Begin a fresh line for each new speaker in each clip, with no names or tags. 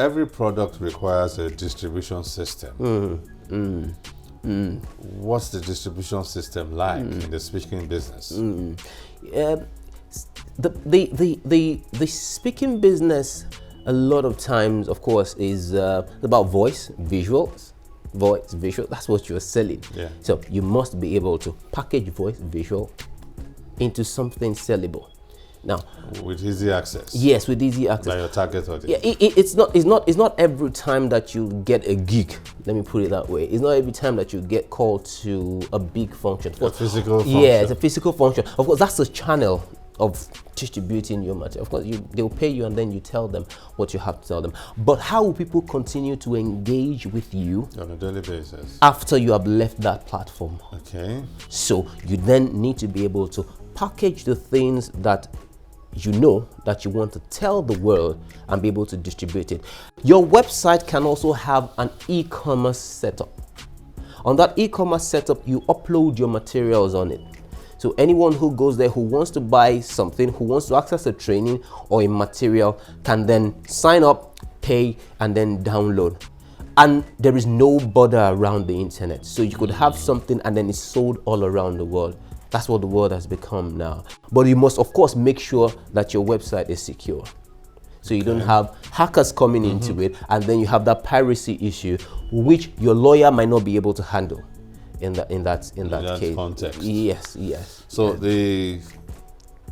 every product requires a distribution system. What's the distribution system like in the speaking business?
The speaking business, a lot of times, of course, is about voice, visuals. Voice, visual, that's what you're selling.
Yeah.
So you must be able to package voice, visual into something sellable. Now,
With easy access.
yes, with easy access.
Like your target audience.
Yeah, it's not every time that you get a gig. Let me put it that way. It's not every time that you get called to a big function.
A physical function.
Yeah, it's a physical function. Of course, that's a channel of distributing your material. Of course, they'll pay you and then you tell them what you have to tell them. But how will people continue to engage with you
On a daily basis.
after you have left that platform?
Okay.
So you then need to be able to package the things that you know that you want to tell the world and be able to distribute it. Your website can also have an e-commerce setup. On that e-commerce setup, you upload your materials on it. So anyone who goes there who wants to buy something, who wants to access a training or a material, can then sign up, pay, and then download. And there is no border around the internet. So you could have something and then it's sold all around the world. That's what the world has become now. But you must, of course, make sure that your website is secure. So you don't have hackers coming into it, and then you have that piracy issue, which your lawyer might not be able to handle in that case.
Context.
Yes.
So the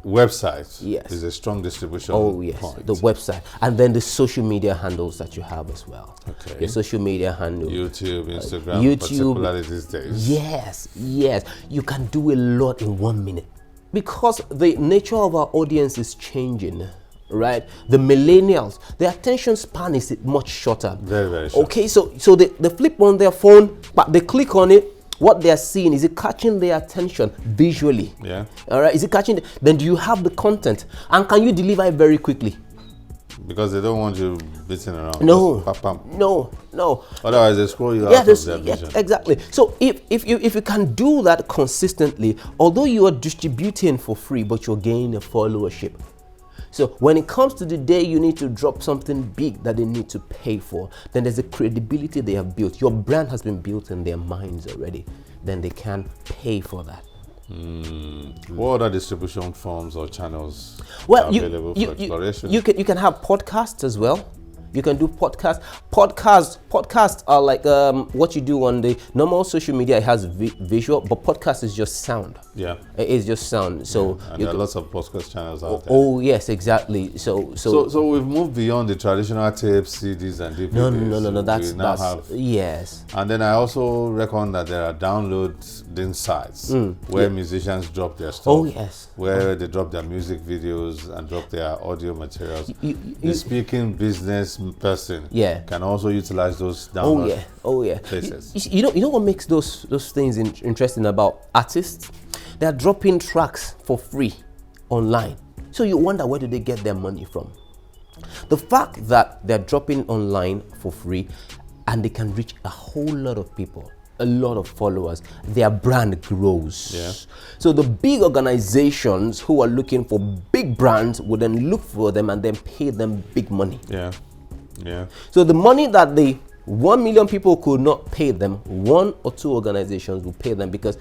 website
Yes.
is a strong distribution
Yes,
point.
the website, and then the social media handles that you have as well.
Okay.
Your social media handle.
YouTube, Instagram,
YouTube.
particularly these days.
Yes. You can do a lot in 1 minute because the nature of our audience is changing, right? The millennials, their attention span is much shorter.
Very, very short.
Okay, so they flip on their phone, but they click on it. What they're seeing, is it catching their attention visually?
Yeah.
All right, is it catching? Then do you have the content? And can you deliver it very quickly?
Because they don't want you beating around.
No.
Just pam, pam.
No.
Otherwise, they scroll you out
Yeah,
of their vision.
exactly. So if you can do that consistently, although you are distributing for free, but you're gaining a followership. So when it comes to the day you need to drop something big that they need to pay for, then there's a credibility they have built. Your brand has been built in their minds already. Then they can pay for that.
What other distribution forms or channels
Well,
are available for exploration?
you can have podcasts as well. You can do podcasts. Podcasts are like what you do on the normal social media. It has visual, but podcast is just sound.
Yeah.
It is just sound. So
And there are lots of podcast channels out there.
oh yes, exactly. So
we've moved beyond the traditional tapes, CDs, and DVDs.
no.
We now have,
yes.
and then I also reckon that there are downloading sites where musicians drop their stuff.
Oh yes.
Where they drop their music videos and drop their audio materials.
You-
The speaking business person can also utilize those download
Oh yeah.
places.
You know what makes those things interesting about artists? They are dropping tracks for free online. So you wonder, where do they get their money from? The fact that they're dropping online for free and they can reach a whole lot of people, a lot of followers, their brand grows.
Yeah.
So the big organizations who are looking for big brands would then look for them and then pay them big money.
Yeah.
So the money that the 1 million people could not pay them, 1 or 2 organizations will pay them, because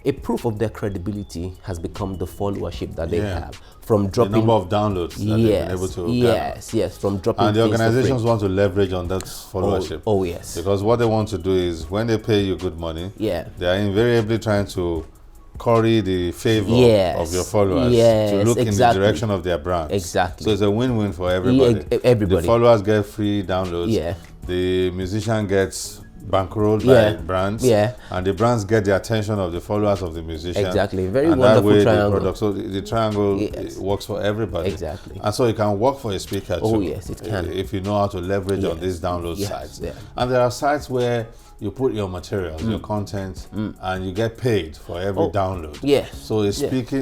a proof of their credibility has become the followership that they have from
The
dropping
number of downloads that they've been able to gather.
from dropping.
And the
things for free.
organizations want to leverage on that followership.
Oh yes.
Because what they want to do is, when they pay you good money,
Yeah.
they are invariably trying to curry the favor
Yes.
of your followers
Yes,
to look in the
exactly.
direction of their brands.
Exactly.
So it's a win-win for everybody.
Everybody.
The followers get free downloads.
Yeah.
The musician gets bankrolled
Yeah.
by brands.
Yeah.
And the brands get the attention of the followers of the musician.
Exactly. Very
and
wonderful
that way
triangle.
The product, so the triangle
Yes.
works for everybody.
Exactly.
And so it can work for a speaker
Oh,
too.
yes, it can.
If you know how to leverage on
Yes.
these download
Yes,
sites.
yeah.
And there are sites where you put your materials, your content, and you get paid for every download.
yes.
So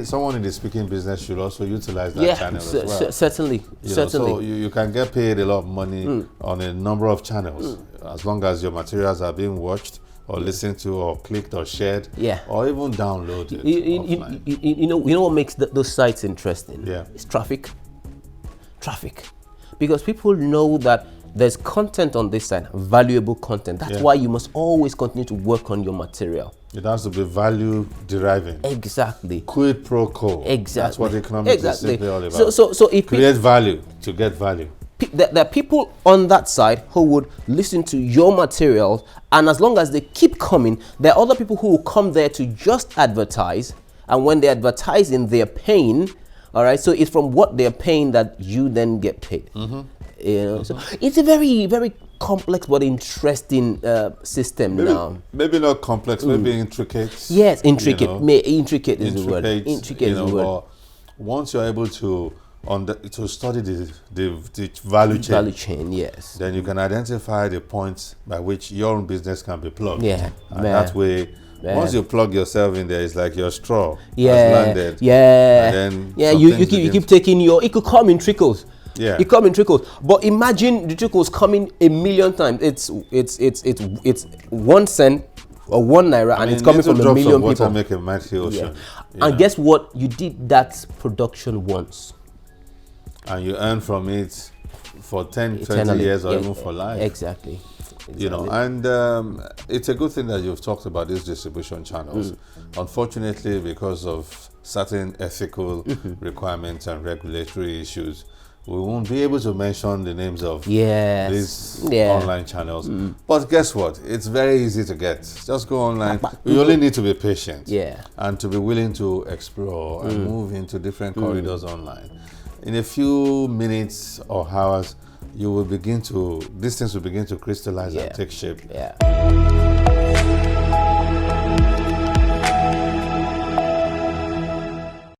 someone in the speaking business should also utilize that channel as well.
Certainly.
You know,
Certainly.
so you can get paid a lot of money on a number of channels, as long as your materials are being watched or listened to or clicked or shared,
Yeah.
or even downloaded offline.
You know what makes those sites interesting?
Yeah.
It's traffic. Because people know that there's content on this side, valuable content. That's why you must always continue to work on your material.
It has to be value deriving.
Exactly.
Quid pro quo.
Exactly.
That's what economics is simply all about.
So if
create value to get value.
there are people on that side who would listen to your material, and as long as they keep coming, there are other people who will come there to just advertise, and when they advertise in their pain, all right, so it's from what they're paying that you then get paid. You know, so it's a very, very complex but interesting system now.
Maybe not complex, maybe intricate.
Yes, intricate.
You know,
Intricate is the word. Intricate is the word.
But once you're able to study the value chain.
Value chain, yes.
Then you can identify the points by which your own business can be plugged.
Yeah,
and that way, once you plug yourself in there, it's like your straw has landed.
Yeah,
and
then you keep taking it could come in trickles.
Yeah,
it come in trickles. But imagine the trickles coming a million times. It's 1 cent or 1 naira, and it's coming from a million people.
Make a mighty ocean.
Yeah. And guess what? You did that production once,
and you earn from it for 10,
Eternally.
20 years or even for life.
Exactly.
You know, and it's a good thing that you've talked about these distribution channels. Unfortunately, because of certain ethical requirements and regulatory issues, we won't be able to mention the names of these online channels. But guess what? It's very easy to get. Just go online. You only need to be patient and to be willing to explore and move into different corridors online. In a few minutes or hours, these things will begin to crystallize and take shape.
Yeah.